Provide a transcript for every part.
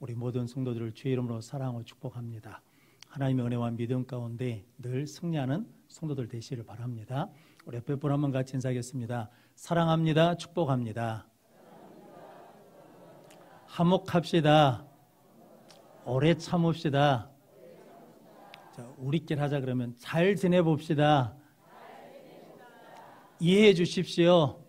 우리 모든 성도들을 주의 이름으로 사랑하고 축복합니다. 하나님의 은혜와 믿음 가운데 늘 승리하는 성도들 되시기를 바랍니다. 우리 옆에 분 한번 같이 인사하겠습니다. 사랑합니다. 축복합니다. 화목합시다. 오래 참읍시다. 자, 우리끼리 하자 그러면 잘 지내봅시다. 이해해 주십시오.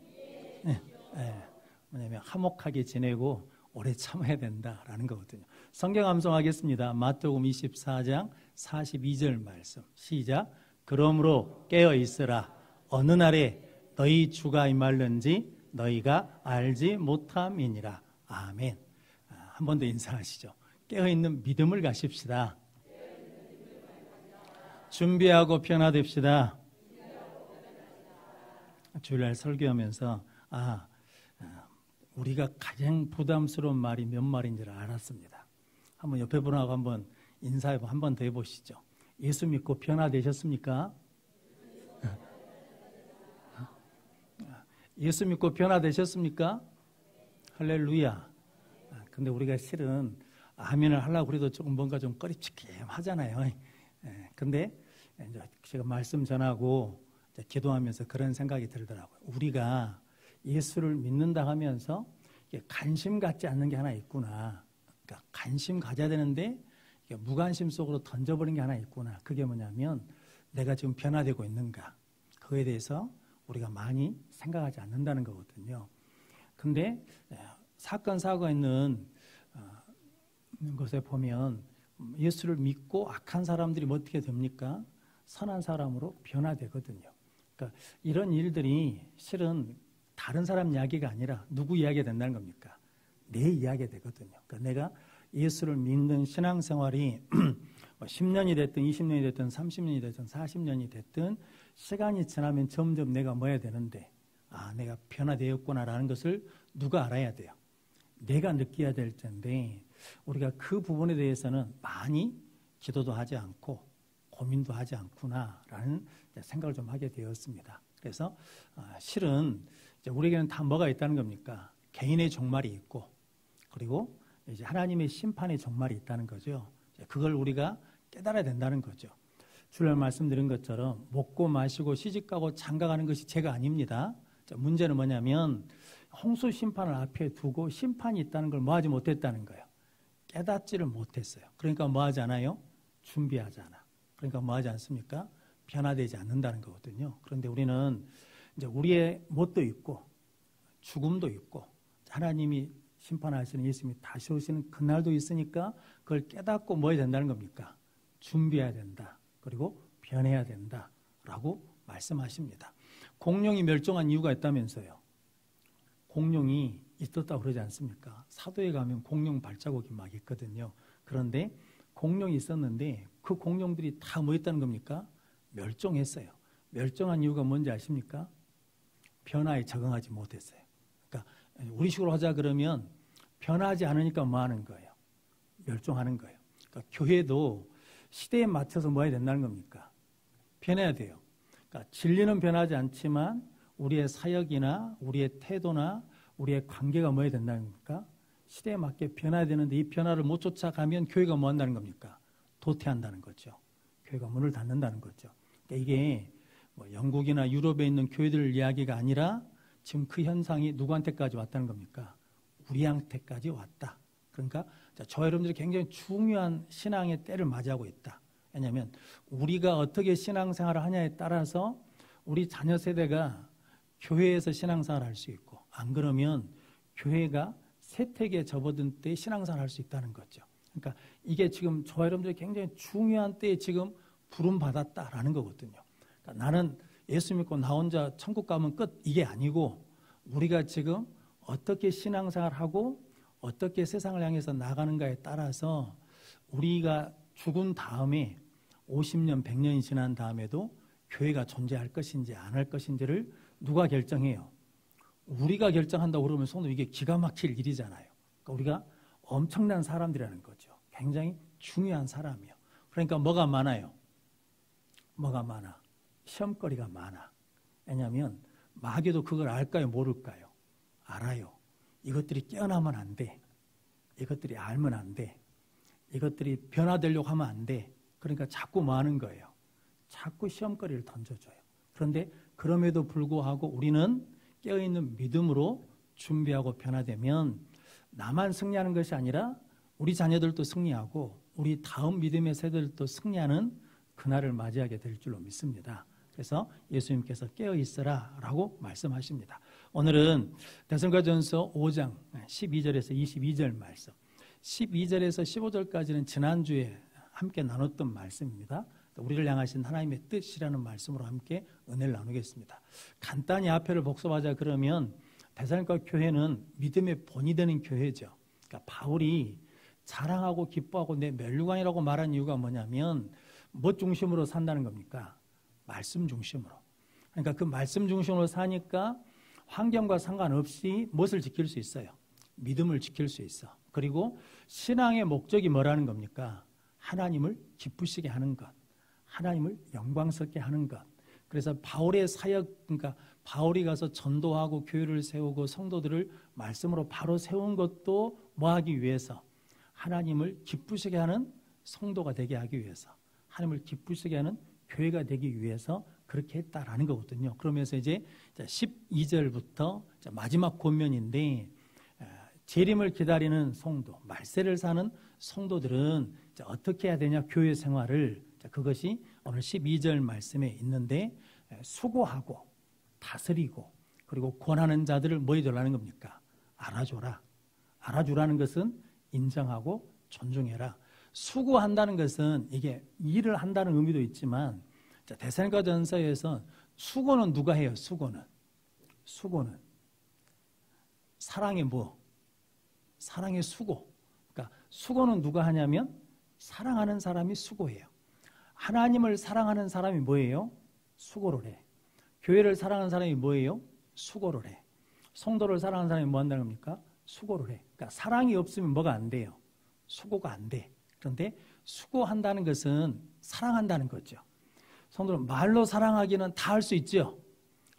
뭐냐면 화목하게 지내고 오래 참아야 된다라는 거거든요. 성경 암송하겠습니다. 마태복음 24장 42절 말씀 시작. 그러므로 깨어 있으라. 어느 날에 너희 주가 임할는지 너희가 알지 못함이니라. 아멘. 한 번 더 인사하시죠. 깨어있는 믿음을 가십시다. 준비하고 변화됩시다. 주일날 설교하면서 우리가 가장 부담스러운 말이 몇 말인지를 알았습니다. 한번 옆에 분하고 한번 인사해보고 한 번 더 해보시죠. 예수 믿고 변화되셨습니까? 예수 믿고 변화되셨습니까? 할렐루야. 근데 우리가 실은 아멘을 하려고 그래도 조금 뭔가 좀 꺼리치기하잖아요. 근데 이제 제가 말씀 전하고 기도하면서 그런 생각이 들더라고요. 우리가 예수를 믿는다 하면서 관심 갖지 않는 게 하나 있구나. 그러니까 관심 가져야 되는데 무관심 속으로 던져버린 게 하나 있구나. 그게 뭐냐면 내가 지금 변화되고 있는가. 그거에 대해서 우리가 많이 생각하지 않는다는 거거든요. 근데 사건 사고가 있는 곳에 보면 예수를 믿고 악한 사람들이 어떻게 됩니까? 선한 사람으로 변화되거든요. 그러니까 이런 일들이 실은 다른 사람 이야기가 아니라 누구 이야기가 된다는 겁니까? 내 이야기가 되거든요. 그러니까 내가 예수를 믿는 신앙생활이 10년이 됐든 20년이 됐든 30년이 됐든 40년이 됐든 시간이 지나면 점점 내가 뭐 해야 되는데 내가 변화되었구나라는 것을 누가 알아야 돼요? 내가 느껴야 될 텐데 우리가 그 부분에 대해서는 많이 기도도 하지 않고 고민도 하지 않구나라는 생각을 좀 하게 되었습니다. 그래서 실은 이제 우리에게는 다 뭐가 있다는 겁니까? 개인의 종말이 있고 그리고 이제 하나님의 심판의 종말이 있다는 거죠. 그걸 우리가 깨달아야 된다는 거죠. 주일날 말씀드린 것처럼 먹고 마시고 시집가고 장가가는 것이 죄가 아닙니다. 문제는 뭐냐면 홍수 심판을 앞에 두고 심판이 있다는 걸 뭐하지 못했다는 거예요. 깨닫지를 못했어요. 그러니까 뭐하지 않아요? 준비하지 않아. 그러니까 뭐하지 않습니까? 변화되지 않는다는 거거든요. 그런데 우리는 이제 우리의 뭣도 있고 죽음도 있고 하나님이 심판하시는 예수님이 다시 오시는 그날도 있으니까 그걸 깨닫고 뭐 해야 된다는 겁니까? 준비해야 된다. 그리고 변해야 된다라고 말씀하십니다. 공룡이 멸종한 이유가 있다면서요. 공룡이 있었다고 그러지 않습니까? 사도에 가면 공룡 발자국이 막 있거든요. 그런데 공룡이 있었는데 그 공룡들이 다 뭐 했다는 겁니까? 멸종했어요. 멸종한 이유가 뭔지 아십니까? 변화에 적응하지 못했어요. 그러니까 우리식으로 하자 그러면 변하지 않으니까 뭐 하는 거예요? 멸종하는 거예요. 그러니까 교회도 시대에 맞춰서 뭐 해야 된다는 겁니까? 변해야 돼요. 그러니까 진리는 변하지 않지만 우리의 사역이나 우리의 태도나 우리의 관계가 뭐 해야 된다는 겁니까? 시대에 맞게 변해야 되는데 이 변화를 못 쫓아가면 교회가 뭐 한다는 겁니까? 도태한다는 거죠. 교회가 문을 닫는다는 거죠. 그러니까 이게 뭐 영국이나 유럽에 있는 교회들 이야기가 아니라 지금 그 현상이 누구한테까지 왔다는 겁니까? 우리한테까지 왔다. 그러니까 저와 여러분들이 굉장히 중요한 신앙의 때를 맞이하고 있다. 왜냐하면 우리가 어떻게 신앙생활을 하냐에 따라서 우리 자녀 세대가 교회에서 신앙생활을 할 수 있고 안 그러면 교회가 세택에 접어든 때에 신앙생활을 할 수 있다는 거죠. 그러니까 이게 지금 저와 여러분들이 굉장히 중요한 때에 지금 부름받았다라는 거거든요. 그러니까 나는 예수 믿고 나 혼자 천국 가면 끝 이게 아니고 우리가 지금 어떻게 신앙생활하고 어떻게 세상을 향해서 나가는가에 따라서 우리가 죽은 다음에 50년, 100년이 지난 다음에도 교회가 존재할 것인지 안 할 것인지를 누가 결정해요? 우리가 결정한다고 그러면 손으로 이게 기가 막힐 일이잖아요. 그러니까 우리가 엄청난 사람들이라는 거죠. 굉장히 중요한 사람이요. 그러니까 뭐가 많아요? 뭐가 많아? 시험거리가 많아. 왜냐하면 마귀도 그걸 알까요? 모를까요? 알아요. 이것들이 깨어나면 안 돼. 이것들이 알면 안 돼. 이것들이 변화되려고 하면 안 돼. 그러니까 자꾸 뭐 하는 거예요? 자꾸 시험거리를 던져줘요. 그런데 그럼에도 불구하고 우리는 깨어있는 믿음으로 준비하고 변화되면 나만 승리하는 것이 아니라 우리 자녀들도 승리하고 우리 다음 믿음의 세대들도 승리하는 그날을 맞이하게 될 줄로 믿습니다. 그래서 예수님께서 깨어있으라 라고 말씀하십니다. 오늘은 데살로니가전서 5장 12절에서 22절 말씀, 12절에서 15절까지는 지난주에 함께 나눴던 말씀입니다. 우리를 향하신 하나님의 뜻이라는 말씀으로 함께 은혜를 나누겠습니다. 간단히 앞에를 복습하자 그러면 데살로니가 교회는 믿음의 본이 되는 교회죠. 그러니까 바울이 자랑하고 기뻐하고 내 멸류관이라고 말한 이유가 뭐냐면 뭐 중심으로 산다는 겁니까? 말씀 중심으로. 그러니까 그 말씀 중심으로 사니까 환경과 상관없이 무엇을 지킬 수 있어요? 믿음을 지킬 수 있어. 그리고 신앙의 목적이 뭐라는 겁니까? 하나님을 기쁘시게 하는 것, 하나님을 영광스럽게 하는 것. 그래서 바울의 사역, 그러니까 바울이 가서 전도하고 교회를 세우고 성도들을 말씀으로 바로 세운 것도 뭐 하기 위해서? 하나님을 기쁘시게 하는 성도가 되게 하기 위해서, 하나님을 기쁘시게 하는 교회가 되기 위해서 그렇게 했다라는 거거든요. 그러면서 이제 12절부터 마지막 권면인데, 재림을 기다리는 성도, 말세를 사는 성도들은 어떻게 해야 되냐, 교회 생활을. 그것이 오늘 12절 말씀에 있는데, 수고하고 다스리고 그리고 권하는 자들을 뭐 해달라는 겁니까? 알아줘라. 알아주라는 것은 인정하고 존중해라. 수고한다는 것은 이게 일을 한다는 의미도 있지만, 데살로니가전서에서 수고는 누가 해요? 수고는 사랑의 뭐? 사랑의 수고. 그러니까 수고는 누가 하냐면 사랑하는 사람이 수고해요. 하나님을 사랑하는 사람이 뭐예요? 수고를 해. 교회를 사랑하는 사람이 뭐예요? 수고를 해. 성도를 사랑하는 사람이 뭐 한다는 겁니까? 수고를 해. 그러니까 사랑이 없으면 뭐가 안 돼요? 수고가 안 돼. 그런데 수고한다는 것은 사랑한다는 거죠. 성도는 말로 사랑하기는 다 할 수 있죠.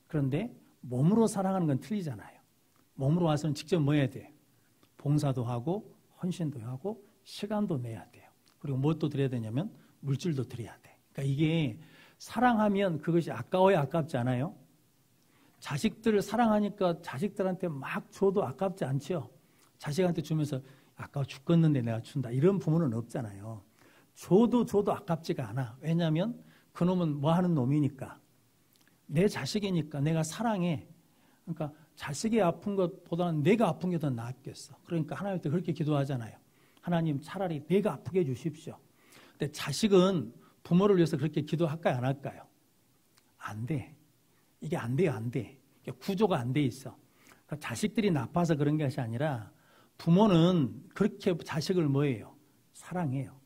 그런데 몸으로 사랑하는 건 틀리잖아요. 몸으로 와서는 직접 뭐 해야 돼요? 봉사도 하고 헌신도 하고 시간도 내야 돼요. 그리고 무엇도 드려야 되냐면 물질도 드려야 돼. 그러니까 이게 사랑하면 그것이 아까워야 아깝지 않아요? 자식들을 사랑하니까 자식들한테 막 줘도 아깝지 않죠? 자식한테 주면서 아까워 죽겠는데 내가 준다, 이런 부모는 없잖아요. 줘도 아깝지가 않아. 왜냐하면 그놈은 뭐 하는 놈이니까, 내 자식이니까 내가 사랑해. 그러니까 자식이 아픈 것보다는 내가 아픈 게 더 낫겠어. 그러니까 하나님한테 그렇게 기도하잖아요. 하나님, 차라리 내가 아프게 해주십시오. 근데 자식은 부모를 위해서 그렇게 기도할까요, 안 할까요? 안 돼. 이게 안 돼요, 안 돼. 구조가 안 돼 있어. 그러니까 자식들이 나빠서 그런 것이 아니라 부모는 그렇게 자식을 뭐예요? 사랑해요.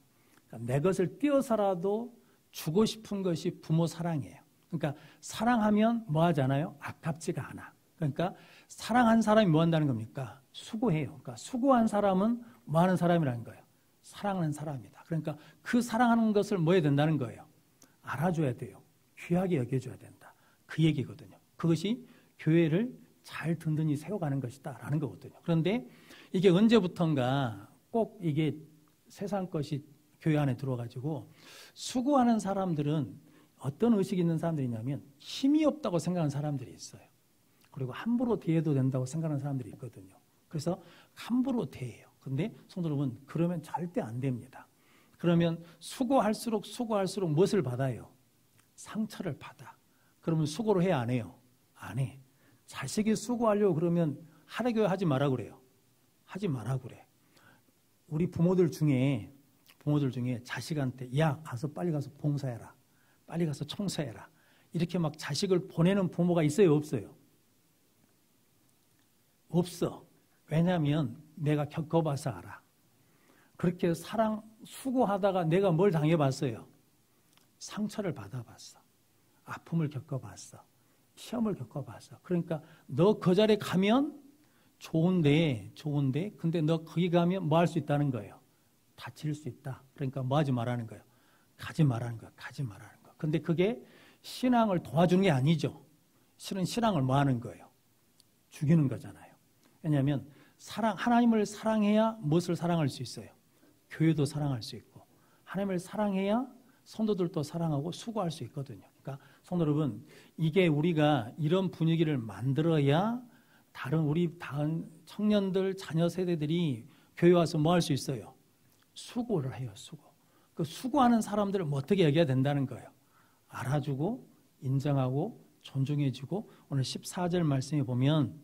그러니까 내 것을 띄어서라도 주고 싶은 것이 부모 사랑이에요. 그러니까 사랑하면 뭐 하잖아요? 아깝지가 않아. 그러니까 사랑한 사람이 뭐 한다는 겁니까? 수고해요. 그러니까 수고한 사람은 뭐 하는 사람이라는 거예요? 사랑하는 사람이다. 그러니까 그 사랑하는 것을 뭐 해야 된다는 거예요? 알아줘야 돼요. 귀하게 여겨줘야 된다. 그 얘기거든요. 그것이 교회를 잘 든든히 세워가는 것이다 라는 거거든요. 그런데 이게 언제부턴가 꼭 이게 세상 것이 교회 안에 들어가지고 수고하는 사람들은 어떤 의식이 있는 사람들이 있냐면 힘이 없다고 생각하는 사람들이 있어요. 그리고 함부로 대해도 된다고 생각하는 사람들이 있거든요. 그래서 함부로 대해요. 근데 성도 여러분, 그러면 절대 안 됩니다. 그러면 수고할수록 무엇을 받아요? 상처를 받아. 그러면 수고를 해야 안 해요? 안 해. 자식이 수고하려고 그러면 하라교회 하지 마라 그래요. 하지 마라 그래. 우리 부모들 중에 자식한테 야, 빨리 가서 봉사해라. 빨리 가서 청소해라. 이렇게 막 자식을 보내는 부모가 있어요, 없어요? 없어. 왜냐하면 내가 겪어봐서 알아. 그렇게 수고하다가 내가 뭘 당해봤어요? 상처를 받아봤어. 아픔을 겪어봤어. 시험을 겪어봤어. 그러니까 너 그 자리에 가면 좋은데 근데 너 거기 가면 뭐 할 수 있다는 거예요? 다칠 수 있다. 그러니까 뭐 하지 말라는 거예요? 가지 말라는 거예요. 가지 말라는 거예요. 근데 그게 신앙을 도와주는 게 아니죠. 실은 신앙을 뭐 하는 거예요? 죽이는 거잖아요. 왜냐하면 하나님을 사랑해야 무엇을 사랑할 수 있어요? 교회도 사랑할 수 있고, 하나님을 사랑해야 성도들도 사랑하고 수고할 수 있거든요. 그러니까 성도 여러분, 이게 우리가 이런 분위기를 만들어야 우리 다른 청년들, 자녀 세대들이 교회 와서 뭐 할 수 있어요? 수고를 해요, 수고. 그 수고하는 사람들을 어떻게 여겨야 된다는 거예요. 알아주고, 인정하고, 존중해주고, 오늘 14절 말씀에 보면,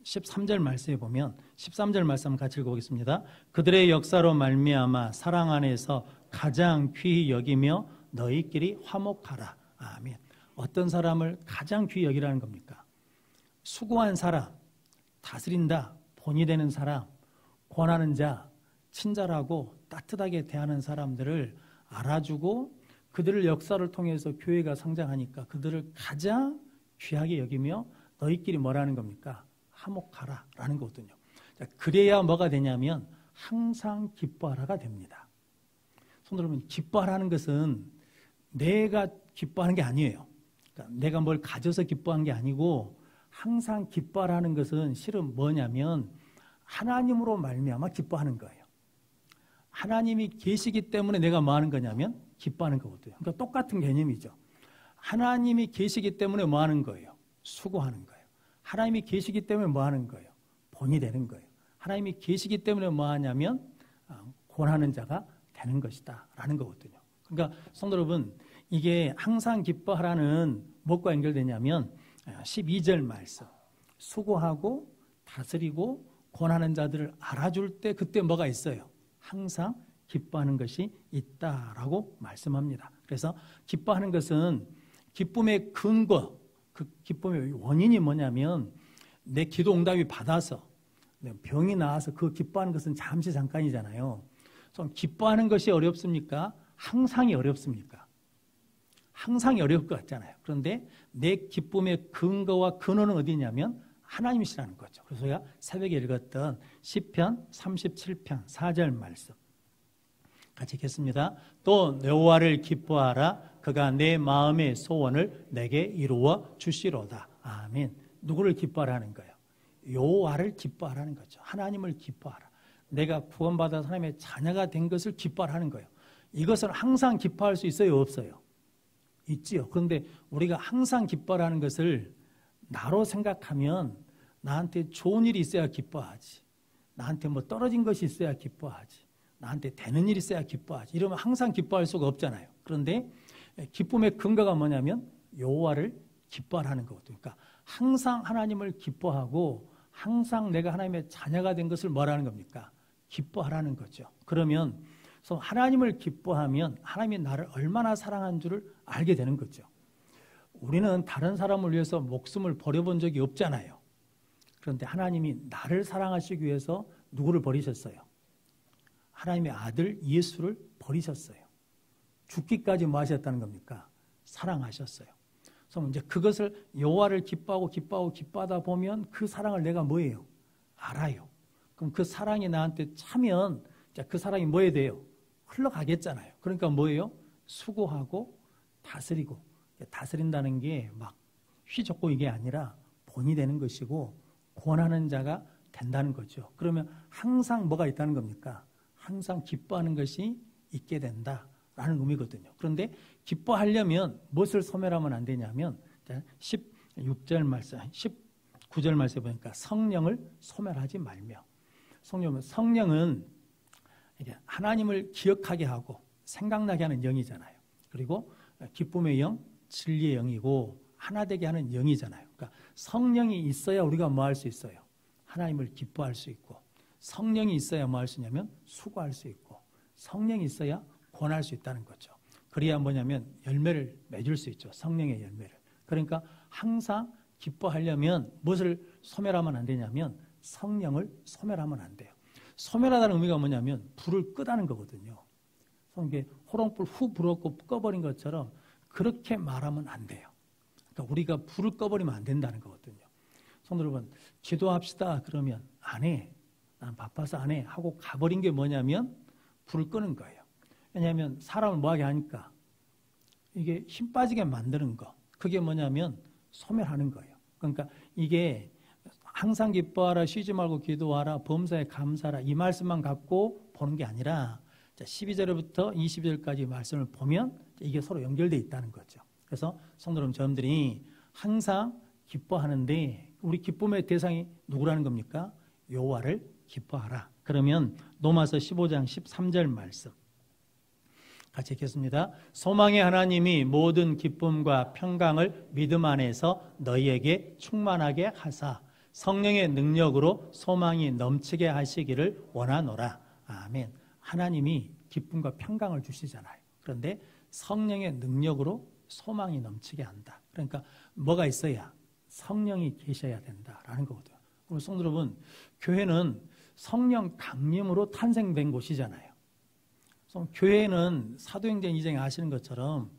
13절 말씀에 보면, 13절 말씀 같이 읽어보겠습니다. 그들의 역사로 말미암아 사랑 안에서 가장 귀히 여기며 너희끼리 화목하라. 아멘. 어떤 사람을 가장 귀히 여기라는 겁니까? 수고한 사람, 다스린다, 본이 되는 사람, 권하는 자, 친절하고 따뜻하게 대하는 사람들을 알아주고 그들을 역사를 통해서 교회가 성장하니까 그들을 가장 귀하게 여기며 너희끼리 뭐라는 겁니까? 화목하라 라는 거거든요. 자, 그래야 뭐가 되냐면 항상 기뻐하라가 됩니다. 손 여러분, 기뻐하라는 것은 내가 기뻐하는 게 아니에요. 그러니까 내가 뭘 가져서 기뻐하는 게 아니고 항상 기뻐하라는 것은 실은 뭐냐면 하나님으로 말미암아 기뻐하는 거예요. 하나님이 계시기 때문에 내가 뭐 하는 거냐면 기뻐하는 거거든요. 그러니까 똑같은 개념이죠. 하나님이 계시기 때문에 뭐 하는 거예요? 수고하는 거예요. 하나님이 계시기 때문에 뭐 하는 거예요? 본이 되는 거예요. 하나님이 계시기 때문에 뭐 하냐면 권하는 자가 되는 것이다 라는 거거든요. 그러니까 성도 여러분, 이게 항상 기뻐하라는 무엇과 연결되냐면 12절 말씀, 수고하고 다스리고 권하는 자들을 알아줄 때 그때 뭐가 있어요? 항상 기뻐하는 것이 있다라고 말씀합니다. 그래서 기뻐하는 것은 기쁨의 근거, 그 기쁨의 원인이 뭐냐면 내 기도 응답이 받아서 병이 나와서 그 기뻐하는 것은 잠시 잠깐이잖아요. 그래서 기뻐하는 것이 어렵습니까? 항상이 어렵습니까? 항상이 어려울 것 같잖아요. 그런데 내 기쁨의 근거와 근원은 어디냐면 하나님이시라는 거죠. 그래서 제가 새벽에 읽었던 시편 37편 4절 말씀 같이 읽겠습니다. 또 여호와를 기뻐하라. 그가 내 마음의 소원을 내게 이루어 주시로다. 아멘. 누구를 기뻐하라는 거예요? 여호와를 기뻐하라는 거죠. 하나님을 기뻐하라. 내가 구원받아 하나님의 자녀가 된 것을 기뻐하라는 거예요. 이것을 항상 기뻐할 수 있어요? 없어요? 있지요. 그런데 우리가 항상 기뻐하라는 것을 나로 생각하면 나한테 좋은 일이 있어야 기뻐하지. 나한테 뭐 떨어진 것이 있어야 기뻐하지. 나한테 되는 일이 있어야 기뻐하지. 이러면 항상 기뻐할 수가 없잖아요. 그런데 기쁨의 근거가 뭐냐면 여호와를 기뻐하라는 거거든요. 그러니까 항상 하나님을 기뻐하고 항상 내가 하나님의 자녀가 된 것을 뭐라는 겁니까? 기뻐하라는 거죠. 그러면 하나님을 기뻐하면 하나님이 나를 얼마나 사랑한 줄을 알게 되는 거죠. 우리는 다른 사람을 위해서 목숨을 버려본 적이 없잖아요. 그런데 하나님이 나를 사랑하시기 위해서 누구를 버리셨어요? 하나님의 아들 예수를 버리셨어요. 죽기까지 뭐 하셨다는 겁니까? 사랑하셨어요. 그래서 이제 그것을 여호와를 기뻐하다 보면 그 사랑을 내가 뭐예요? 알아요. 그럼 그 사랑이 나한테 차면 그 사랑이 뭐 해야 돼요? 흘러가겠잖아요. 그러니까 뭐예요? 수고하고 다스리고, 다스린다는 게 막 휘젓고 이게 아니라 본이 되는 것이고 권하는 자가 된다는 거죠. 그러면 항상 뭐가 있다는 겁니까? 항상 기뻐하는 것이 있게 된다라는 의미거든요. 그런데 기뻐하려면 무엇을 소멸하면 안 되냐면 16절 말씀, 19절 말씀에 보니까 성령을 소멸하지 말며. 성령은 하나님을 기억하게 하고 생각나게 하는 영이잖아요. 그리고 기쁨의 영, 진리의 영이고 하나 되게 하는 영이잖아요. 그러니까 성령이 있어야 우리가 뭐 할 수 있어요? 하나님을 기뻐할 수 있고, 성령이 있어야 뭐 할 수 있냐면 수고할 수 있고, 성령이 있어야 권할 수 있다는 거죠. 그래야 뭐냐면 열매를 맺을 수 있죠. 성령의 열매를. 그러니까 항상 기뻐하려면 무엇을 소멸하면 안 되냐면 성령을 소멸하면 안 돼요. 소멸하다는 의미가 뭐냐면 불을 끄다는 거거든요. 이게 호롱불 후 불었고 꺼버린 것처럼 그렇게 말하면 안 돼요. 그러니까 우리가 불을 꺼버리면 안 된다는 거거든요. 성도 여러분, 기도합시다 그러면 안 해. 난 바빠서 안 해. 하고 가버린 게 뭐냐면 불을 끄는 거예요. 왜냐하면 사람을 뭐하게 하니까 이게 힘 빠지게 만드는 거. 그게 뭐냐면 소멸하는 거예요. 그러니까 이게 항상 기뻐하라, 쉬지 말고 기도하라, 범사에 감사하라, 이 말씀만 갖고 보는 게 아니라 12절부터 20절까지 말씀을 보면 이게 서로 연결되어 있다는 거죠. 그래서 성도 여러분, 저놈들이 항상 기뻐하는데 우리 기쁨의 대상이 누구라는 겁니까? 여호와를 기뻐하라. 그러면 로마서 15장 13절 말씀 같이 읽겠습니다. 소망의 하나님이 모든 기쁨과 평강을 믿음 안에서 너희에게 충만하게 하사 성령의 능력으로 소망이 넘치게 하시기를 원하노라. 아멘. 하나님이 기쁨과 평강을 주시잖아요. 그런데 성령의 능력으로 소망이 넘치게 한다. 그러니까 뭐가 있어야? 성령이 계셔야 된다라는 거거든요. 그리고 성도 여러분, 교회는 성령 강림으로 탄생된 곳이잖아요. 교회는 사도행전 2장에 아시는 것처럼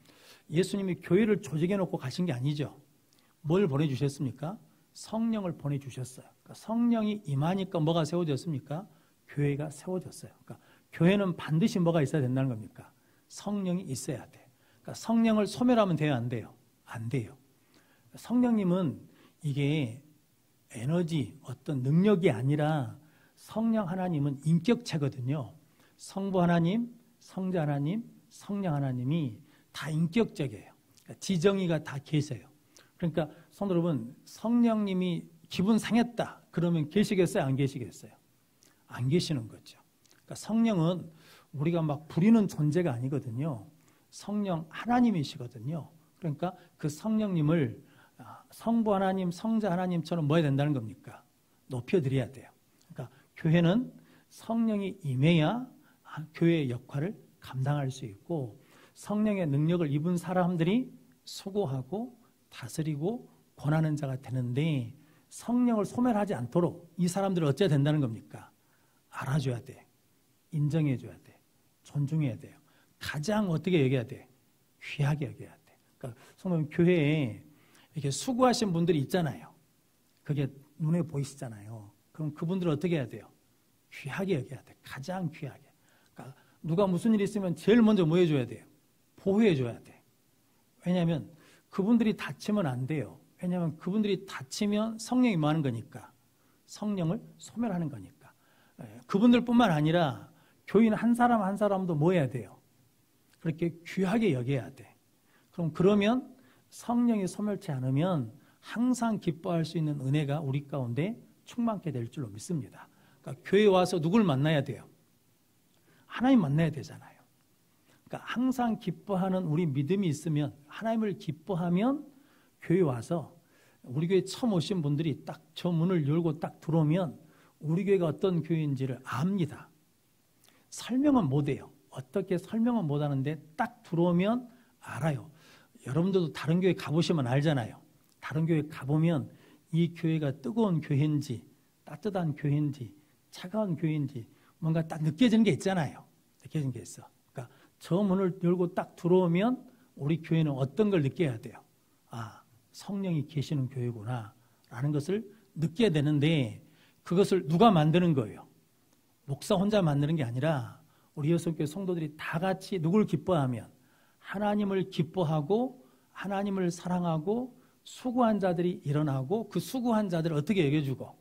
예수님이 교회를 조직해 놓고 가신 게 아니죠. 뭘 보내주셨습니까? 성령을 보내주셨어요. 그러니까 성령이 임하니까 뭐가 세워졌습니까? 교회가 세워졌어요. 그러니까 교회는 반드시 뭐가 있어야 된다는 겁니까? 성령이 있어야 돼. 그러니까 성령을 소멸하면 돼요, 안 돼요? 안 돼요. 성령님은 이게 에너지, 어떤 능력이 아니라 성령 하나님은 인격체거든요. 성부 하나님, 성자 하나님, 성령 하나님이 다 인격적이에요. 그러니까 지정의가 다 계세요. 그러니까 성도 여러분, 성령님이 기분 상했다 그러면 계시겠어요, 안 계시겠어요? 안 계시는 거죠. 그러니까 성령은 우리가 막 부리는 존재가 아니거든요. 성령 하나님이시거든요. 그러니까 그 성령님을 성부 하나님, 성자 하나님처럼 뭐 해야 된다는 겁니까? 높여드려야 돼요. 그러니까 교회는 성령이 임해야 교회의 역할을 감당할 수 있고 성령의 능력을 입은 사람들이 수고하고 다스리고 권하는 자가 되는데 성령을 소멸하지 않도록 이 사람들을 어째야 된다는 겁니까? 알아줘야 돼. 인정해줘야 돼. 존중해야 돼요. 가장 어떻게 여겨야 돼? 귀하게 여겨야 돼. 그러니까 성도님, 교회에 이렇게 수고하신 분들이 있잖아요. 그게 눈에 보이시잖아요. 그럼 그분들을 어떻게 해야 돼요? 귀하게 여겨야 돼. 가장 귀하게. 그러니까 누가 무슨 일이 있으면 제일 먼저 뭐 해줘야 돼요? 보호해줘야 돼. 왜냐하면 그분들이 다치면 안 돼요. 왜냐하면 그분들이 다치면 성령이 뭐 하는 거니까? 성령을 소멸하는 거니까. 그분들뿐만 아니라 교인 한 사람 한 사람도 뭐 해야 돼요? 그렇게 귀하게 여겨야 돼. 그러면 성령이 소멸치 않으면 항상 기뻐할 수 있는 은혜가 우리 가운데 충만케 될 줄로 믿습니다. 그러니까 교회에 와서 누굴 만나야 돼요? 하나님 만나야 되잖아요. 그러니까 항상 기뻐하는 우리 믿음이 있으면, 하나님을 기뻐하면 교회에 와서 우리 교회 처음 오신 분들이 딱 저 문을 열고 딱 들어오면 우리 교회가 어떤 교회인지를 압니다. 설명은 못해요. 어떻게 설명은 못하는데 딱 들어오면 알아요. 여러분들도 다른 교회 가보시면 알잖아요. 다른 교회 가보면 이 교회가 뜨거운 교회인지 따뜻한 교회인지 차가운 교회인지 뭔가 딱 느껴지는 게 있잖아요. 느껴지는 게 있어. 그러니까 저 문을 열고 딱 들어오면 우리 교회는 어떤 걸 느껴야 돼요? 아, 성령이 계시는 교회구나 라는 것을 느껴야 되는데 그것을 누가 만드는 거예요? 목사 혼자 만드는 게 아니라 우리 여섯교회 성도들이 다 같이 누굴 기뻐하면 하나님을 기뻐하고 하나님을 사랑하고 수고한 자들이 일어나고 그 수고한 자들을 어떻게 여겨주고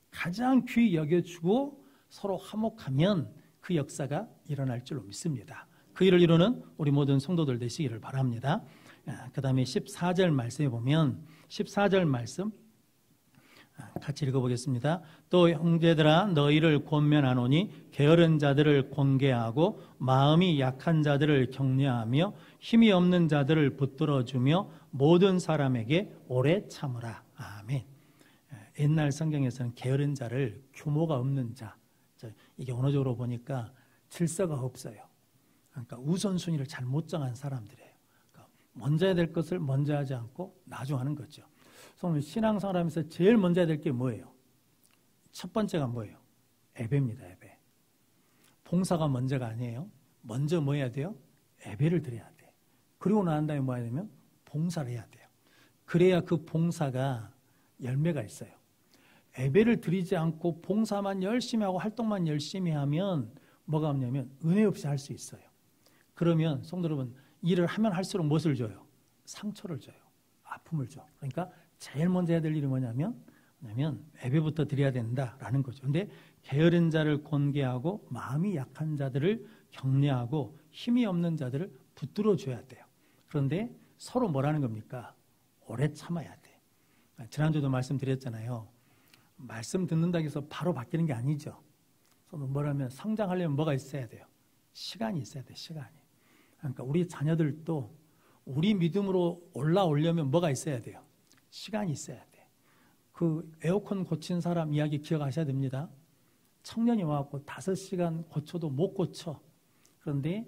가장 귀히 여겨주고 서로 화목하면 그 역사가 일어날 줄로 믿습니다. 그 일을 이루는 우리 모든 성도들 되시기를 바랍니다. 그 다음에 14절 말씀에 보면 14절 말씀 같이 읽어보겠습니다. 또 형제들아 너희를 권면하노니 게으른 자들을 권계하고 마음이 약한 자들을 격려하며 힘이 없는 자들을 붙들어주며 모든 사람에게 오래 참으라. 아멘. 옛날 성경에서는 게으른 자를 규모가 없는 자, 이게 언어적으로 보니까 질서가 없어요. 그러니까 우선순위를 잘 못 정한 사람들이에요. 그러니까 먼저 해야 될 것을 먼저 하지 않고 나중하는 거죠. 신앙생활 하면서 제일 먼저 해야 될 게 뭐예요? 첫 번째가 뭐예요? 예배입니다. 예배. 봉사가 먼저가 아니에요. 먼저 뭐 해야 돼요? 예배를 드려야 돼. 그리고 난 다음에 뭐 해야 되면 봉사를 해야 돼요. 그래야 그 봉사가 열매가 있어요. 예배를 드리지 않고 봉사만 열심히 하고 활동만 열심히 하면 뭐가 없냐면 은혜 없이 할 수 있어요. 그러면 성도 여러분, 일을 하면 할수록 무엇을 줘요? 상처를 줘요. 아픔을 줘. 그러니까 제일 먼저 해야 될 일이 뭐냐면 왜냐하면 예배부터 드려야 된다라는 거죠. 근데 게으른 자를 권계하고 마음이 약한 자들을 격려하고 힘이 없는 자들을 붙들어 줘야 돼요. 그런데 서로 뭐라는 겁니까? 오래 참아야 돼. 지난주도 말씀드렸잖아요. 말씀 듣는다고 해서 바로 바뀌는 게 아니죠. 뭐라면 성장하려면 뭐가 있어야 돼요? 시간이 있어야 돼, 시간이. 그러니까 우리 자녀들도 우리 믿음으로 올라오려면 뭐가 있어야 돼요? 시간이 있어야 돼. 그 에어컨 고친 사람 이야기 기억하셔야 됩니다. 청년이 와갖고 5시간 고쳐도 못 고쳐. 그런데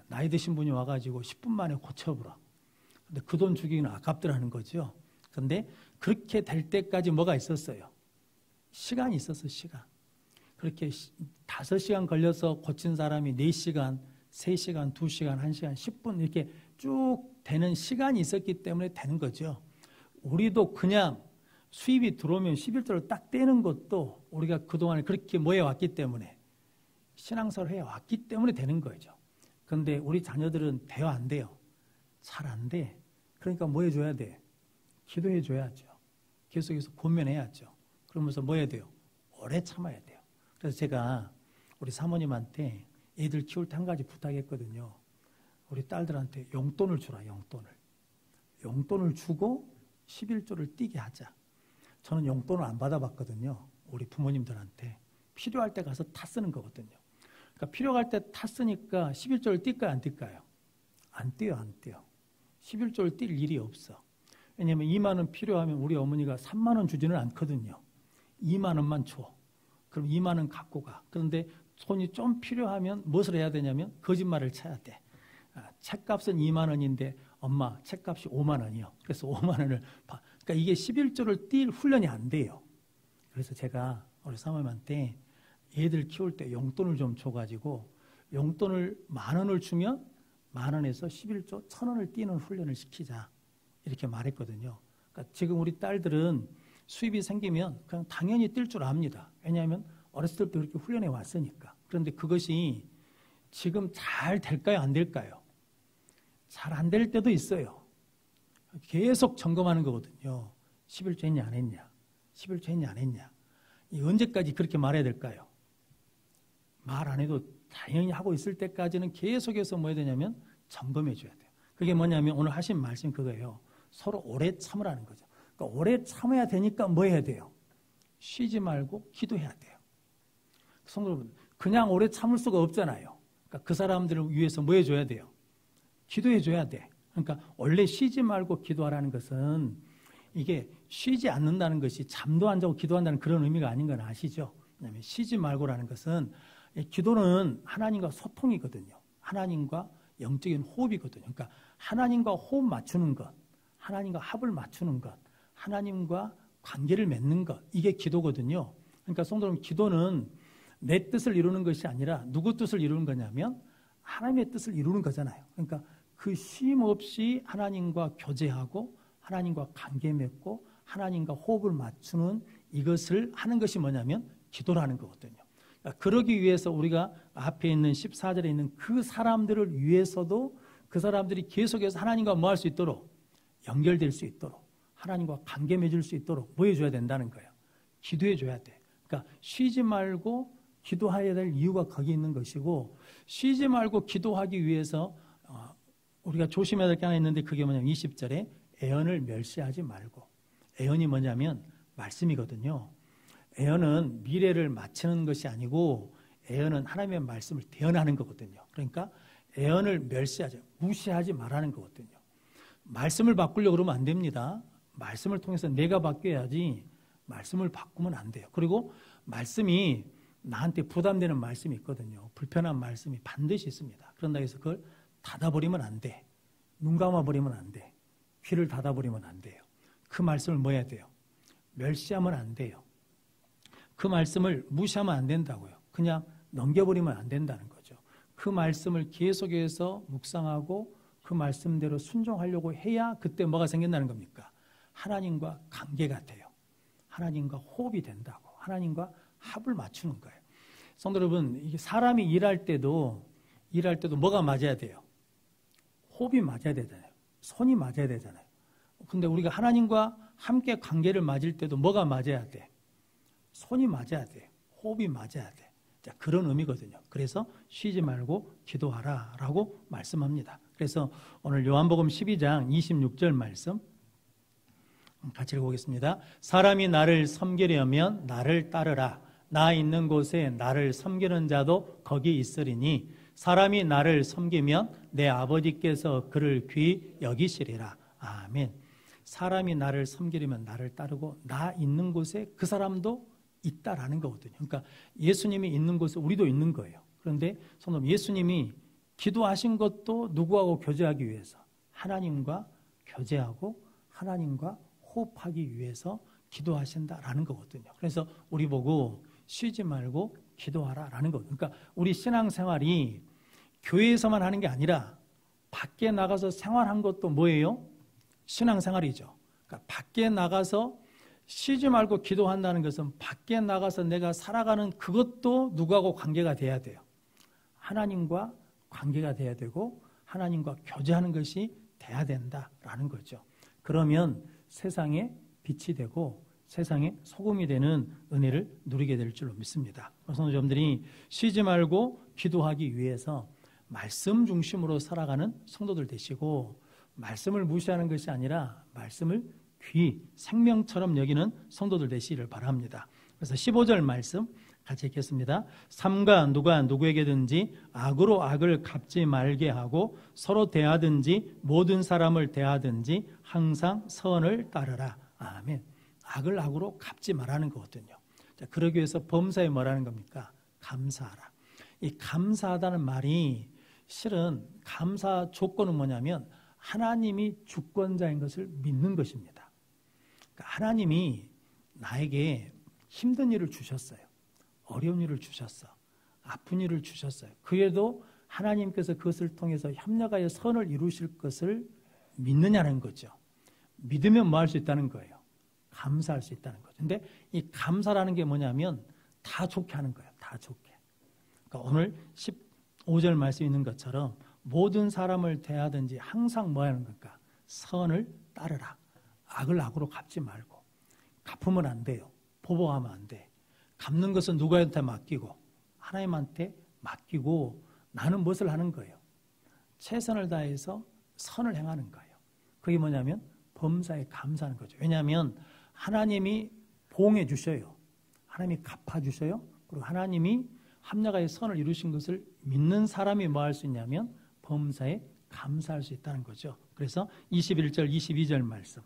나이 드신 분이 와가지고 10분 만에 고쳐보라. 근데 그 돈 주기는 아깝더라는 거죠. 그런데 그렇게 될 때까지 뭐가 있었어요? 시간이 있었어, 시간. 그렇게 5시간 걸려서 고친 사람이 4시간, 3시간, 2시간, 1시간, 10분 이렇게 쭉 되는 시간이 있었기 때문에 되는 거죠. 우리도 그냥 수입이 들어오면 11조를 딱 떼는 것도 우리가 그동안에 그렇게 모여왔기 때문에 신앙생활을 해왔기 때문에 되는 거죠. 그런데 우리 자녀들은 돼요, 안 돼요? 잘 안 돼. 그러니까 뭐 해줘야 돼? 기도해 줘야죠. 계속해서 권면해야죠. 그러면서 뭐 해야 돼요? 오래 참아야 돼요. 그래서 제가 우리 사모님한테 애들 키울 때 한 가지 부탁했거든요. 우리 딸들한테 용돈을 주라, 용돈을. 용돈을 주고 11조를 띄게 하자. 저는 용돈을 안 받아봤거든요. 우리 부모님들한테. 필요할 때 가서 타 쓰는 거거든요. 그러니까 필요할 때 타 쓰니까 11조를 뛸까요, 안 뛸까요? 안 띄요, 안 띄요. 11조를 뛸 일이 없어. 왜냐하면 2만 원 필요하면 우리 어머니가 3만 원 주지는 않거든요. 2만 원만 줘. 그럼 2만 원 갖고 가. 그런데 돈이 좀 필요하면 무엇을 해야 되냐면 거짓말을 쳐야 돼. 책값은 2만 원인데 엄마 책값이 5만 원이요. 그래서 5만 원을 그러니까 이게 11조를 뛸 훈련이 안 돼요. 그래서 제가 우리 사모님한테 애들 키울 때 용돈을 좀 줘가지고 용돈을 10,000원을 주면 10,000원에서 11조 1,000원을 띄는 훈련을 시키자. 이렇게 말했거든요. 그러니까 지금 우리 딸들은 수입이 생기면 그냥 당연히 뛸 줄 압니다. 왜냐하면 어렸을 때부터 그렇게 훈련해 왔으니까. 그런데 그것이 지금 잘 될까요? 안 될까요? 잘 안 될 때도 있어요. 계속 점검하는 거거든요. 11조 했냐 안 했냐? 11조 했냐 안 했냐? 언제까지 그렇게 말해야 될까요? 말 안 해도 당연히 하고 있을 때까지는 계속해서 뭐 해야 되냐면 점검해 줘야 돼요. 그게 뭐냐면 오늘 하신 말씀 그거예요. 서로 오래 참으라는 거죠. 그러니까 오래 참아야 되니까 뭐 해야 돼요? 쉬지 말고 기도해야 돼요. 성도 여러분, 그냥 오래 참을 수가 없잖아요. 그러니까 그 사람들을 위해서 뭐 해줘야 돼요? 기도해 줘야 돼. 그러니까 원래 쉬지 말고 기도하라는 것은 이게 쉬지 않는다는 것이 잠도 안 자고 기도한다는 그런 의미가 아닌 건 아시죠? 왜냐하면 쉬지 말고라는 것은 기도는 하나님과 소통이거든요. 하나님과 영적인 호흡이거든요. 그러니까 하나님과 호흡 맞추는 것, 하나님과 합을 맞추는 것, 하나님과 관계를 맺는 것, 이게 기도거든요. 그러니까 성도 여러분, 기도는 내 뜻을 이루는 것이 아니라 누구 뜻을 이루는 거냐면 하나님의 뜻을 이루는 거잖아요. 그러니까 그 쉼 없이 하나님과 교제하고 하나님과 관계 맺고 하나님과 호흡을 맞추는 이것을 하는 것이 뭐냐면 기도라는 거거든요. 그러니까 그러기 위해서 우리가 앞에 있는 14절에 있는 그 사람들을 위해서도 그 사람들이 계속해서 하나님과 뭐 할 수 있도록 연결될 수 있도록 하나님과 관계 맺을 수 있도록 뭐 해줘야 된다는 거예요. 기도해 줘야 돼. 그러니까 쉬지 말고 기도해야 될 이유가 거기 있는 것이고 쉬지 말고 기도하기 위해서 우리가 조심해야 될 게 하나 있는데 그게 뭐냐면 20절에 애언을 멸시하지 말고 애언이 뭐냐면 말씀이거든요. 애언은 미래를 맞추는 것이 아니고 애언은 하나님의 말씀을 대언하는 거거든요. 그러니까 애언을 멸시하지 무시하지 말라는 거거든요. 말씀을 바꾸려고 그러면 안 됩니다. 말씀을 통해서 내가 바뀌어야지 말씀을 바꾸면 안 돼요. 그리고 말씀이 나한테 부담되는 말씀이 있거든요. 불편한 말씀이 반드시 있습니다. 그런다 해서 그걸 닫아버리면 안 돼. 눈 감아버리면 안 돼. 귀를 닫아버리면 안 돼요. 그 말씀을 뭐 해야 돼요? 멸시하면 안 돼요. 그 말씀을 무시하면 안 된다고요. 그냥 넘겨버리면 안 된다는 거죠. 그 말씀을 계속해서 묵상하고 그 말씀대로 순종하려고 해야 그때 뭐가 생긴다는 겁니까? 하나님과 관계가 돼요. 하나님과 호흡이 된다고. 하나님과 합을 맞추는 거예요. 성도 여러분, 이게 사람이 일할 때도 뭐가 맞아야 돼요? 호흡이 맞아야 되잖아요. 손이 맞아야 되잖아요. 근데 우리가 하나님과 함께 관계를 맺을 때도 뭐가 맞아야 돼? 손이 맞아야 돼. 호흡이 맞아야 돼. 자, 그런 의미거든요. 그래서 쉬지 말고 기도하라 라고 말씀합니다. 그래서 오늘 요한복음 12장 26절 말씀 같이 읽어보겠습니다. 사람이 나를 섬기려면 나를 따르라. 나 있는 곳에 나를 섬기는 자도 거기 있으리니 사람이 나를 섬기면 내 아버지께서 그를 귀히 여기시리라. 아멘. 사람이 나를 섬기려면 나를 따르고 나 있는 곳에 그 사람도 있다라는 거거든요. 그러니까 예수님이 있는 곳에 우리도 있는 거예요. 그런데 성도님, 예수님이 기도하신 것도 누구하고 교제하기 위해서? 하나님과 교제하고 하나님과 호흡하기 위해서 기도하신다라는 거거든요. 그래서 우리 보고 쉬지 말고 기도하라라는 거거든요. 그러니까 우리 신앙생활이 교회에서만 하는 게 아니라 밖에 나가서 생활한 것도 뭐예요? 신앙생활이죠. 그러니까 밖에 나가서 쉬지 말고 기도한다는 것은 밖에 나가서 내가 살아가는 그것도 누구하고 관계가 돼야 돼요. 하나님과 관계가 돼야 되고 하나님과 교제하는 것이 돼야 된다라는 거죠. 그러면 세상에 빛이 되고 세상에 소금이 되는 은혜를 누리게 될 줄로 믿습니다. 성도님들이 쉬지 말고 기도하기 위해서 말씀 중심으로 살아가는 성도들 되시고 말씀을 무시하는 것이 아니라 말씀을 귀, 생명처럼 여기는 성도들 되시기를 바랍니다. 그래서 15절 말씀 같이 읽겠습니다. 삼가 누가 누구에게든지 악으로 악을 갚지 말게 하고 서로 대하든지 모든 사람을 대하든지 항상 선을 따르라. 아멘. 악을 악으로 갚지 말라는 거거든요. 자, 그러기 위해서 범사에 뭐라는 겁니까? 감사하라. 이 감사하다는 말이 실은 감사 조건은 뭐냐면 하나님이 주권자인 것을 믿는 것입니다. 그러니까 하나님이 나에게 힘든 일을 주셨어요. 어려운 일을 주셨어. 아픈 일을 주셨어요. 그래도 하나님께서 그것을 통해서 협력하여 선을 이루실 것을 믿느냐는 거죠. 믿으면 뭐 할 수 있다는 거예요? 감사할 수 있다는 거죠. 근데 이 감사라는 게 뭐냐면 다 좋게 하는 거예요. 다 좋게. 그러니까 오늘 15절 말씀에 있는 것처럼 모든 사람을 대하든지 항상 뭐 하는 걸까? 선을 따르라. 악을 악으로 갚지 말고. 갚으면 안 돼요. 보복하면 안 돼. 갚는 것은 누구한테 맡기고 하나님한테 맡기고 나는 무엇을 하는 거예요? 최선을 다해서 선을 행하는 거예요. 그게 뭐냐면 범사에 감사하는 거죠. 왜냐하면 하나님이 보응해 주셔요. 하나님이 갚아주셔요. 그리고 하나님이 합력하여 선을 이루신 것을 믿는 사람이 뭐 할 수 있냐면 범사에 감사할 수 있다는 거죠. 그래서 21절, 22절 말씀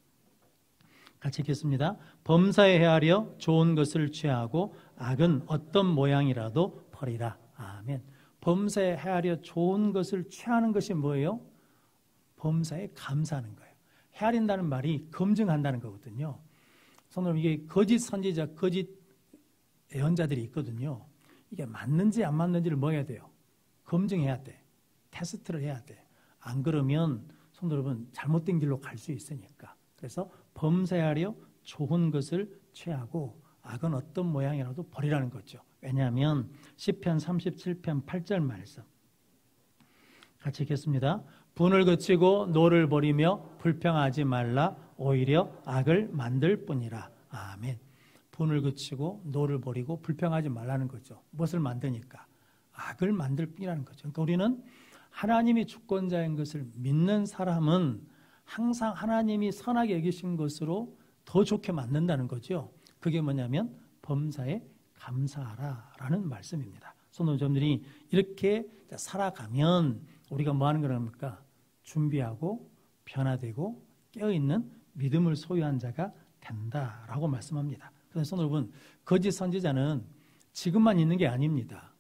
같이 읽겠습니다. 범사에 헤아려 좋은 것을 취하고 악은 어떤 모양이라도 버리라. 아멘. 범사에 헤아려 좋은 것을 취하는 것이 뭐예요? 범사에 감사하는 거예요. 헤아린다는 말이 검증한다는 거거든요. 성도님, 이게 거짓 선지자, 거짓 예언자들이 있거든요. 이게 맞는지 안 맞는지를 뭐 해야 돼요? 검증해야 돼. 테스트를 해야 돼. 안 그러면 성도 여러분 잘못된 길로 갈 수 있으니까. 그래서 범사하려 좋은 것을 취하고 악은 어떤 모양이라도 버리라는 거죠. 왜냐하면 시편 37편 8절 말씀 같이 읽겠습니다. 분을 그치고 노를 버리며 불평하지 말라. 오히려 악을 만들 뿐이라. 아멘. 분을 그치고 노를 버리고 불평하지 말라는 거죠. 무엇을 만드니까? 악을 만들 뿐이라는 거죠. 그러니까 우리는 하나님이 주권자인 것을 믿는 사람은 항상 하나님이 선하게 여기신 것으로 더 좋게 만든다는 거죠. 그게 뭐냐면 범사에 감사하라라는 말씀입니다. 성도님들이 이렇게 살아가면 우리가 뭐 하는 거랍니까? 준비하고 변화되고 깨어있는 믿음을 소유한 자가 된다라고 말씀합니다. 그래서 성도 여러분, 거짓 선지자는 지금만 있는 게 아닙니다.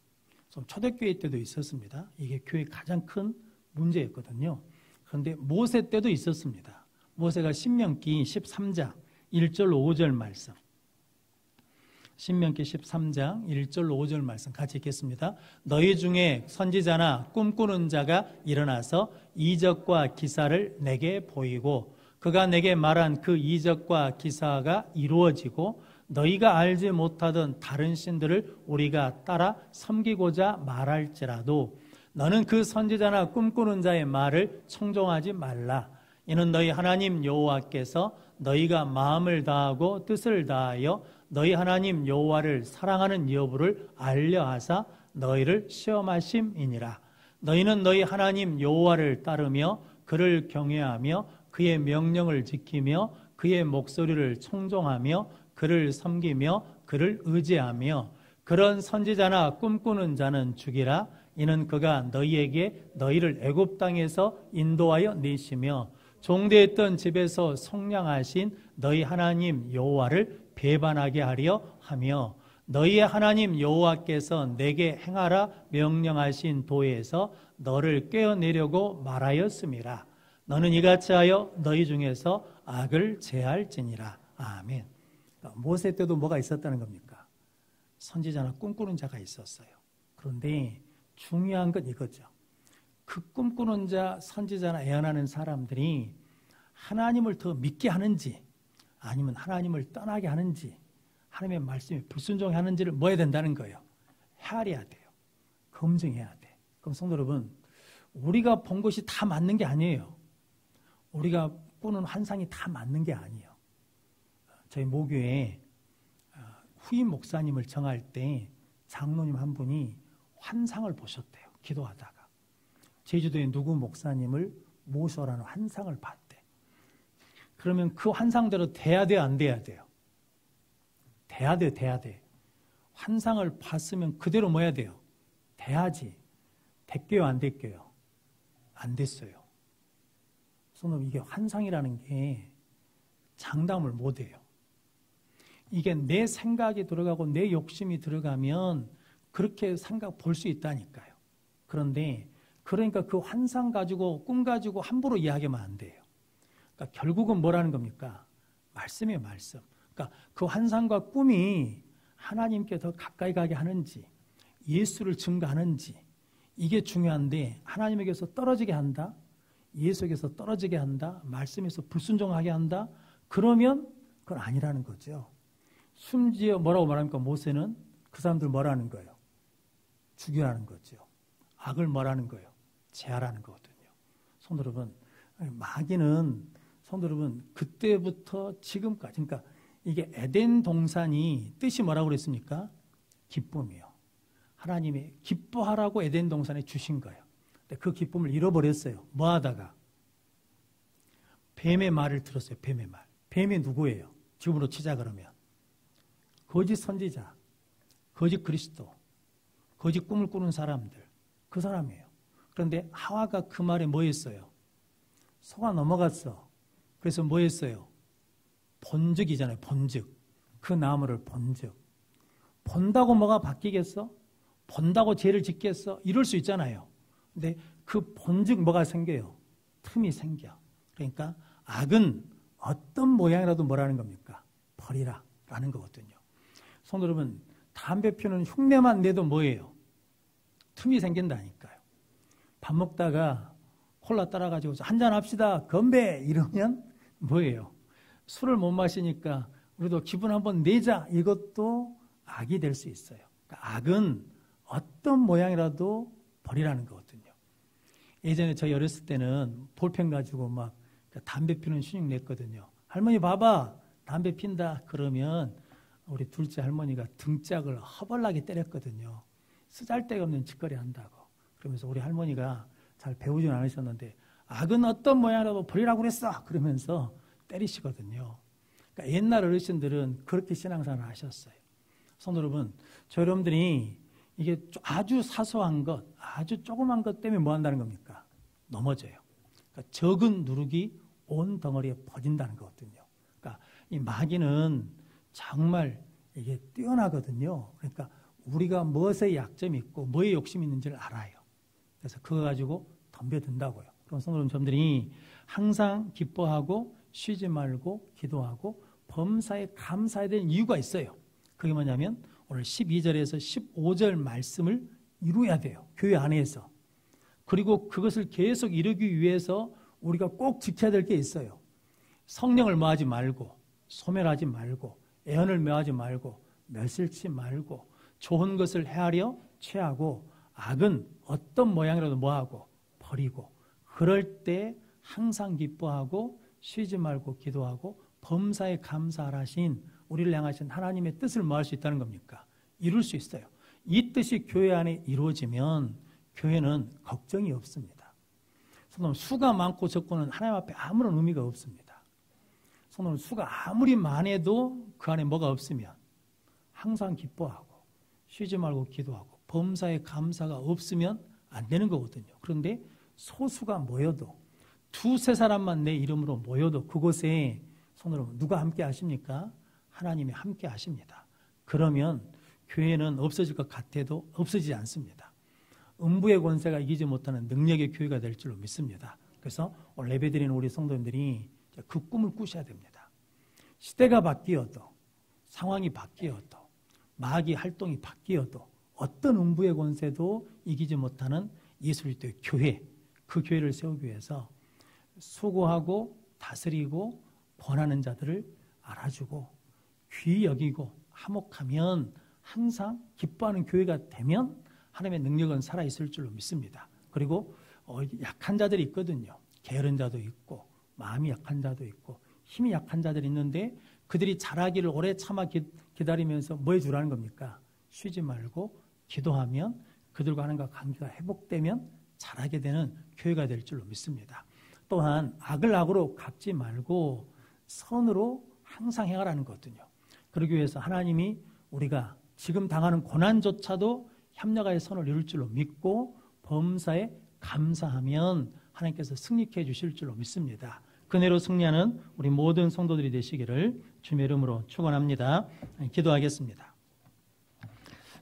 초대교회 때도 있었습니다. 이게 교회의 가장 큰 문제였거든요. 그런데 모세 때도 있었습니다. 모세가 신명기 13장 1절 5절 말씀, 신명기 13장 1절 5절 말씀 같이 읽겠습니다. 너희 중에 선지자나 꿈꾸는 자가 일어나서 이적과 기사를 내게 보이고 그가 내게 말한 그 이적과 기사가 이루어지고 너희가 알지 못하던 다른 신들을 우리가 따라 섬기고자 말할지라도 너는 그 선지자나 꿈꾸는 자의 말을 청종하지 말라. 이는 너희 하나님 여호와께서 너희가 마음을 다하고 뜻을 다하여 너희 하나님 여호와를 사랑하는 여부를 알려하사 너희를 시험하심이니라. 너희는 너희 하나님 여호와를 따르며 그를 경외하며 그의 명령을 지키며 그의 목소리를 청종하며 그를 섬기며 그를 의지하며 그런 선지자나 꿈꾸는 자는 죽이라. 이는 그가 너희에게 너희를 애굽 땅에서 인도하여 내시며 종되었던 집에서 속량하신 너희 하나님 여호와를 배반하게 하려 하며 너희의 하나님 여호와께서 내게 행하라 명령하신 도에서 너를 꿰어내려고 말하였음이라. 너는 이같이 하여 너희 중에서 악을 제할지니라. 아멘. 모세 때도 뭐가 있었다는 겁니까? 선지자나 꿈꾸는 자가 있었어요. 그런데 중요한 건 이거죠. 그 꿈꾸는 자, 선지자나 예언하는 사람들이 하나님을 더 믿게 하는지 아니면 하나님을 떠나게 하는지 하나님의 말씀에 불순종해 하는지를 뭐 해야 된다는 거예요. 헤아려야 돼요. 검증해야 돼. 그럼 성도 여러분, 우리가 본 것이 다 맞는 게 아니에요. 우리가 꾸는 환상이 다 맞는 게 아니에요. 저희 모교에 후임 목사님을 정할 때 장로님 한 분이 환상을 보셨대요. 기도하다가. 제주도에 누구 목사님을 모셔라는 환상을 봤대. 그러면 그 환상대로 돼야 돼요, 안 돼야 돼요? 돼야 돼요, 돼야 돼. 환상을 봤으면 그대로 뭐 해야 돼요? 돼야지. 됐게요, 안 됐게요? 안 됐어요. 그래서 이게 환상이라는 게 장담을 못 해요. 이게 내 생각이 들어가고 내 욕심이 들어가면 그렇게 생각 볼 수 있다니까요. 그런데 그러니까 그 환상 가지고 꿈 가지고 함부로 이야기하면 안 돼요. 그러니까 결국은 뭐라는 겁니까? 말씀이에요, 말씀. 그러니까 그 환상과 꿈이 하나님께 더 가까이 가게 하는지 예수를 증거하는지 이게 중요한데 하나님에게서 떨어지게 한다? 예수에게서 떨어지게 한다? 말씀에서 불순종하게 한다? 그러면 그건 아니라는 거죠. 심지어 뭐라고 말합니까? 모세는 그 사람들 뭐라는 거예요? 죽이라는 거죠. 악을 뭐라는 거예요? 제하라는 거거든요. 성도 여러분, 마귀는 성도 여러분 그때부터 지금까지 그러니까 이게 에덴 동산이 뜻이 뭐라고 그랬습니까? 기쁨이요. 하나님이 기뻐하라고 에덴 동산에 주신 거예요. 근데 그 기쁨을 잃어버렸어요. 뭐 하다가? 뱀의 말을 들었어요. 뱀의 말. 뱀이 누구예요? 지금으로 치자 그러면. 거짓 선지자, 거짓 그리스도, 거짓 꿈을 꾸는 사람들. 그 사람이에요. 그런데 하와가 그 말에 뭐 했어요? 속아 넘어갔어. 그래서 뭐 했어요? 본즉. 그 나무를 본즉. 본다고 뭐가 바뀌겠어? 본다고 죄를 짓겠어? 이럴 수 있잖아요. 근데 그 본즉 뭐가 생겨요? 틈이 생겨. 그러니까 악은 어떤 모양이라도 뭐라는 겁니까? 버리라 라는 거거든요. 성도 여러분, 담배 피우는 흉내만 내도 뭐예요? 틈이 생긴다니까요. 밥 먹다가 콜라 따라가지고 한잔 합시다. 건배! 이러면 뭐예요? 술을 못 마시니까 우리도 기분 한번 내자. 이것도 악이 될 수 있어요. 그러니까 악은 어떤 모양이라도 버리라는 거거든요. 예전에 저희 어렸을 때는 볼펜 가지고 막 담배 피우는 신용 냈거든요. 할머니 봐봐. 담배 핀다. 그러면 우리 둘째 할머니가 등짝을 허벌나게 때렸거든요. 쓰잘데가 없는 짓거리 한다고. 그러면서 우리 할머니가 잘 배우진 않으셨는데 악은 어떤 모양이라도 버리라고 그랬어. 그러면서 때리시거든요. 그러니까 옛날 어르신들은 그렇게 신앙생활을 하셨어요. 성도 여러분, 저 여러분들이 이게 아주 사소한 것, 아주 조그만 것 때문에 뭐 한다는 겁니까? 넘어져요. 그러니까 적은 누룩이 온 덩어리에 퍼진다는 거거든요. 그러니까 이 마귀는 정말 이게 뛰어나거든요. 그러니까 우리가 무엇에 약점이 있고 뭐에 욕심이 있는지를 알아요. 그래서 그거 가지고 덤벼든다고요. 그럼 성도 여러분들이 항상 기뻐하고 쉬지 말고 기도하고 범사에 감사해야 되는 이유가 있어요. 그게 뭐냐면 오늘 12절에서 15절 말씀을 이루어야 돼요. 교회 안에서. 그리고 그것을 계속 이루기 위해서 우리가 꼭 지켜야 될 게 있어요. 성령을 뭐하지 말고 소멸하지 말고 애언을 명하지 말고 멸실치 말고 좋은 것을 헤아려 취하고 악은 어떤 모양이라도 뭐하고 버리고 그럴 때 항상 기뻐하고 쉬지 말고 기도하고 범사에 감사하신 우리를 향하신 하나님의 뜻을 뭐 할 수 있다는 겁니까? 이룰 수 있어요. 이 뜻이 교회 안에 이루어지면 교회는 걱정이 없습니다. 수가 많고 적고는 하나님 앞에 아무런 의미가 없습니다. 수가 아무리 많아도 그 안에 뭐가 없으면 항상 기뻐하고 쉬지 말고 기도하고 범사에 감사가 없으면 안 되는 거거든요. 그런데 소수가 모여도 두세 사람만 내 이름으로 모여도 그곳에 손으로 누가 함께 하십니까? 하나님이 함께 하십니다. 그러면 교회는 없어질 것 같아도 없어지지 않습니다. 음부의 권세가 이기지 못하는 능력의 교회가 될 줄로 믿습니다. 그래서 오늘 예배드리는 우리 성도님들이 그 꿈을 꾸셔야 됩니다. 시대가 바뀌어도 상황이 바뀌어도 마귀 활동이 바뀌어도 어떤 음부의 권세도 이기지 못하는 예수 그리스도의 교회, 그 교회를 세우기 위해서 수고하고 다스리고 권하는 자들을 알아주고 귀히 여기고 화목하면 항상 기뻐하는 교회가 되면 하나님의 능력은 살아있을 줄로 믿습니다. 그리고 약한 자들이 있거든요. 게으른 자도 있고 마음이 약한 자도 있고 힘이 약한 자들이 있는데 그들이 자라기를 오래 참아 기다리면서 뭐 해주라는 겁니까? 쉬지 말고 기도하면 그들과 하나님과 관계가 회복되면 자라게 되는 교회가 될 줄로 믿습니다. 또한 악을 악으로 갚지 말고 선으로 항상 행하라는 거거든요. 그러기 위해서 하나님이 우리가 지금 당하는 고난조차도 협력하여 선을 이룰 줄로 믿고 범사에 감사하면 하나님께서 승리케 해주실 줄로 믿습니다. 그대로 승리하는 우리 모든 성도들이 되시기를 주님의 이름으로 축원합니다. 기도하겠습니다.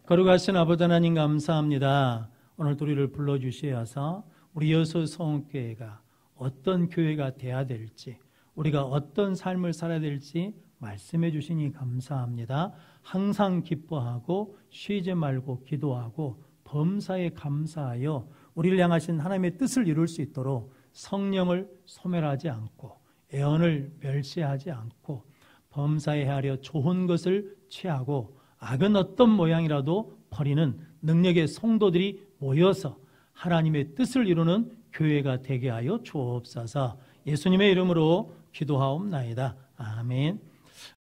거룩하신 아버지 하나님 감사합니다. 오늘 우리를 불러주셔서 우리 여수 성교회가 어떤 교회가 돼야 될지 우리가 어떤 삶을 살아야 될지 말씀해 주시니 감사합니다. 항상 기뻐하고 쉬지 말고 기도하고 범사에 감사하여 우리를 향하신 하나님의 뜻을 이룰 수 있도록 성령을 소멸하지 않고 애언을 멸시하지 않고 범사에 헤아려 좋은 것을 취하고 악은 어떤 모양이라도 버리는 능력의 성도들이 모여서 하나님의 뜻을 이루는 교회가 되게 하여 주옵소서. 예수님의 이름으로 기도하옵나이다. 아멘.